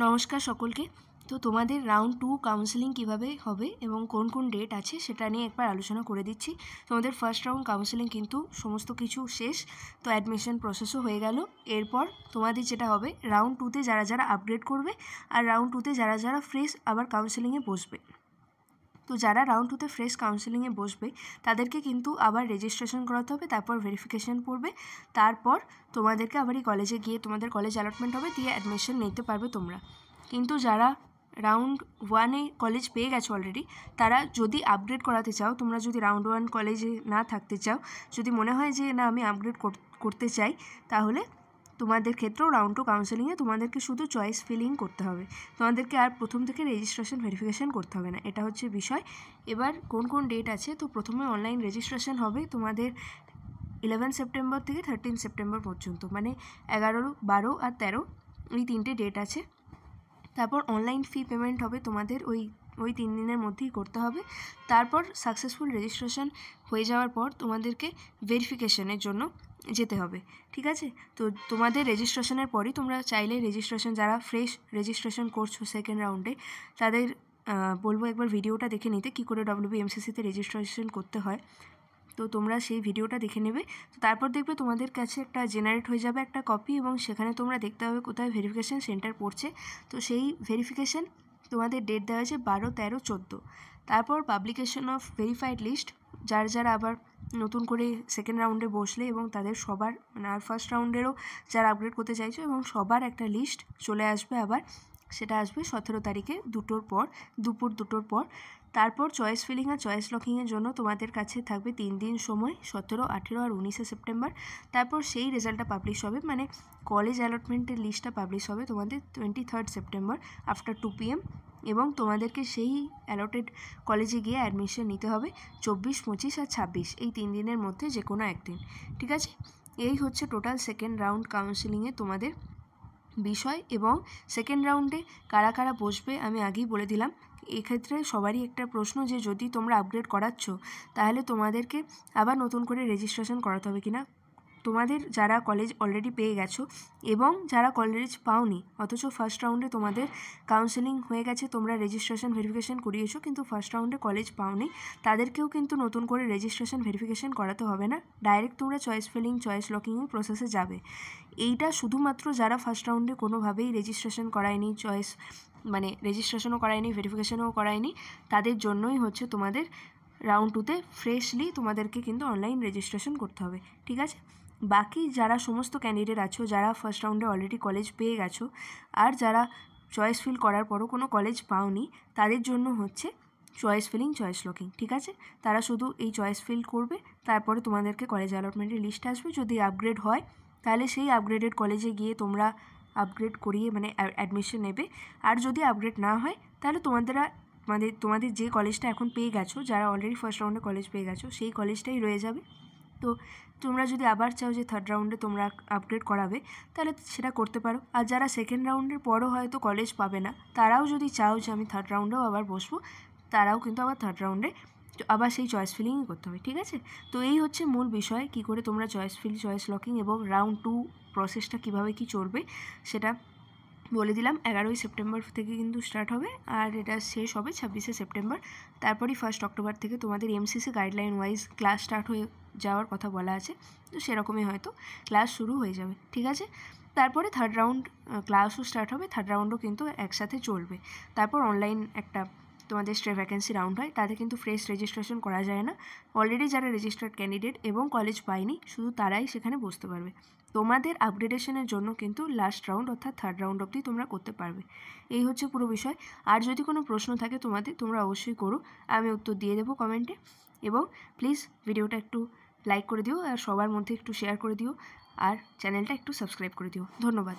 নমস্কার সকলকে। তো তোমাদের রাউন্ড 2 কাউন্সেলিং কীভাবে হবে এবং কোন কোন ডেট আছে সেটা নিয়ে একবার আলোচনা করে দিচ্ছি। তোমাদের ফার্স্ট রাউন্ড কাউন্সেলিং কিন্তু সমস্ত কিছু শেষ, তো অ্যাডমিশন প্রসেসও হয়ে গেল। এরপর তোমাদের যেটা হবে, রাউন্ড 2তে যারা যারা আপগ্রেড করবে আর রাউন্ড 2তে যারা যারা ফ্রেশ আবার কাউন্সেলিংয়ে বসবে। তো যারা রাউন্ড 2তে ফ্রেশ কাউন্সেলিংয়ে বসবে তাদেরকে কিন্তু আবার রেজিস্ট্রেশন করাতে হবে, তারপর ভেরিফিকেশান পড়বে, তারপর তোমাদেরকে আবার এই কলেজে গিয়ে তোমাদের কলেজ অ্যালটমেন্ট হবে, দিয়ে অ্যাডমিশন নিতে পারবে তোমরা। কিন্তু যারা রাউন্ড 1-এ কলেজ পেয়ে গেছো অলরেডি, তারা যদি আপগ্রেড করাতে চাও, তোমরা যদি রাউন্ড 1 কলেজে না থাকতে চাও, যদি মনে হয় যে না আমি আপগ্রেড করতে চাই, তাহলে তোমাদের ক্ষেত্রেও রাউন্ড 2 কাউন্সেলিংয়ে তোমাদেরকে শুধু চয়েস ফিলিং করতে হবে। তোমাদেরকে আর প্রথম থেকে রেজিস্ট্রেশন ভেরিফিকেশান করতে হবে না, এটা হচ্ছে বিষয়। এবার কোন কোন ডেট আছে, তো প্রথমে অনলাইন রেজিস্ট্রেশন হবে তোমাদের 11 সেপ্টেম্বর থেকে 13 সেপ্টেম্বর পর্যন্ত, মানে 11, 12 আর 13 এই 3টে ডেট আছে। তারপর অনলাইন ফি পেমেন্ট হবে তোমাদের ওই 3 দিনের মধ্যেই করতে হবে। তারপর সাকসেসফুল রেজিস্ট্রেশন হয়ে যাওয়ার পর তোমাদেরকে ভেরিফিকেশনের জন্য যেতে হবে, ঠিক আছে। তো তোমাদের রেজিস্ট্রেশনের পরই তোমরা চাইলে রেজিস্ট্রেশন, যারা ফ্রেশ রেজিস্ট্রেশন করছো সেকেন্ড রাউন্ডে, তাদের বলবো একবার ভিডিওটা দেখে নিতে কী করে WBMCCতে রেজিস্ট্রেশন করতে হয়। তো তোমরা সেই ভিডিওটা দেখে নেবে। তো তারপর দেখবে তোমাদের কাছে একটা জেনারেট হয়ে যাবে একটা কপি, এবং সেখানে তোমরা দেখতে হবে কোথায় ভেরিফিকেশান সেন্টার পড়ছে। তো সেই ভেরিফিকেশান তোমাদের ডেট দেওয়া হয়েছে 12, 13, 14। তারপর পাবলিকেশন অফ ভেরিফাইড লিস্ট, যারা আবার নতুন করে সেকেন্ড রাউন্ডে বসলে এবং তাদের সবার, মানে আর ফার্স্ট রাউন্ডেরও যারা আপগ্রেড করতে চাইছো, এবং সবার একটা লিস্ট চলে আসবে আবার, সেটা আসবে 17 তারিখে দুপুর 2টোর পর। তারপর চয়েস ফিলিং আর চয়েস লকিংয়ের জন্য তোমাদের কাছে থাকবে 3 দিন সময়, 17, 18 আর 19 সেপ্টেম্বর। তারপর সেই রেজাল্টটা পাবলিশ হবে, মানে কলেজ অ্যালটমেন্টের লিস্টটা পাবলিশ হবে তোমাদের 23 সেপ্টেম্বর আফটার 2 PM, এবং তোমাদেরকে সেই অ্যালটেড কলেজে গিয়ে অ্যাডমিশন নিতে হবে 24, 25 আর 26 এই 3 দিনের মধ্যে যে কোনো একদিন, ঠিক আছে। এই হচ্ছে টোটাল সেকেন্ড রাউন্ড কাউন্সেলিংয়ে তোমাদের বিষয়। এবং সেকেন্ড রাউন্ডে কারা কারা বসবে আমি আগেই বলে দিলাম। এক্ষেত্রে সবারই একটা প্রশ্ন যে যদি তোমরা আপগ্রেড করাচ্ছ, তাহলে তোমাদেরকে আবার নতুন করে রেজিস্ট্রেশন করাতে হবে কি না। তোমাদের যারা কলেজ অলরেডি পেয়ে গেছো এবং যারা কলেজ পাওনি, অথচ ফার্স্ট রাউন্ডে তোমাদের কাউন্সেলিং হয়ে গেছে, তোমরা রেজিস্ট্রেশন ভেরিফিকেশান করিয়েছো কিন্তু ফার্স্ট রাউন্ডে কলেজ পাওনি, তাদেরকেও কিন্তু নতুন করে রেজিস্ট্রেশন ভেরিফিকেশান করাতে হবে না, ডাইরেক্ট তোমরা চয়েস ফিলিং চয়েস লকিংয়ের প্রসেসে যাবে। এইটা শুধুমাত্র যারা ফার্স্ট রাউন্ডে কোনোভাবেই রেজিস্ট্রেশন করায়নি, মানে রেজিস্ট্রেশনও করায়নি, ভেরিফিকেশানও করায়নি, তাদের জন্যই হচ্ছে তোমাদের রাউন্ড 2তে ফ্রেশলি তোমাদেরকে কিন্তু অনলাইন রেজিস্ট্রেশন করতে হবে, ঠিক আছে। বাকি যারা সমস্ত ক্যান্ডিডেট আছো, যারা ফার্স্ট রাউন্ডে অলরেডি কলেজ পেয়ে গেছো আর যারা চয়েস ফিল করার পরও কোনো কলেজ পাওনি, তাদের জন্য হচ্ছে চয়েস ফিলিং চয়েস লকিং, ঠিক আছে। তারা শুধু এই চয়েস ফিল করবে, তারপরে তোমাদেরকে কলেজ অ্যালটমেন্টের লিস্ট আসবে। যদি আপগ্রেড হয় তাহলে সেই আপগ্রেডেড কলেজে গিয়ে তোমরা আপগ্রেড করিয়ে মানে অ্যাডমিশন নেবে। আর যদি আপগ্রেড না হয় তাহলে তোমাদের যে কলেজটা এখন পেয়ে গেছো, যারা অলরেডি ফার্স্ট রাউন্ডে কলেজ পেয়ে গেছো, সেই কলেজটাই রয়ে যাবে। তো তোমরা যদি আবার চাও যে থার্ড রাউন্ডে তোমরা আপগ্রেড করাবে, তাহলে সেটা করতে পারো। আর যারা সেকেন্ড রাউন্ডের পরও হয়তো কলেজ পাবে না, তারাও যদি চাও যে আমি থার্ড রাউন্ডেও আবার বসবো, তারাও কিন্তু আবার থার্ড রাউন্ডে আবার সেই চয়েস ফিলিংই করতে হবে, ঠিক আছে। তো এই হচ্ছে মূল বিষয়, কী করে তোমরা চয়েস ফিল চয়েস লকিং এবং রাউন্ড 2 প্রসেসটা কীভাবে কী চলবে সেটা বলে দিলাম। 11 সেপ্টেম্বর থেকে কিন্তু স্টার্ট হবে আর এটা শেষ হবে 26 সেপ্টেম্বর। তারপরই 1 অক্টোবর থেকে তোমাদের MCC guideline wise class start হয়ে যাওয়ার কথা বলা আছে, তো সেরকমই হয়তো ক্লাস শুরু হয়ে যাবে, ঠিক আছে। তারপরে থার্ড রাউন্ড ক্লাসও স্টার্ট হবে, থার্ড রাউন্ডও কিন্তু একসাথে চলবে। তারপর অনলাইন একটা তোমাদের স্ট্রে ভ্যাকেন্সি রাউন্ড হয়, তাতে কিন্তু ফ্রেশ রেজিস্ট্রেশন করা যায় না। অলরেডি যারা রেজিস্টার্ড ক্যান্ডিডেট এবং কলেজ পায়নি, শুধু তারাই সেখানে বসতে পারবে। তোমাদের আপগ্রেডেশনের জন্য কিন্তু লাস্ট রাউন্ড অর্থাৎ থার্ড রাউন্ড অবধি তোমরা করতে পারবে। এই হচ্ছে পুরো বিষয়। আর যদি কোনো প্রশ্ন থাকে তোমরা অবশ্যই করো, আমি উত্তর দিয়ে দেবো কমেন্টে। এবং প্লিজ ভিডিওটা একটু লাইক করে দিও আর সবার মধ্যে একটু শেয়ার করে দিও, আর চ্যানেলটা একটু সাবস্ক্রাইব করে দিও। ধন্যবাদ।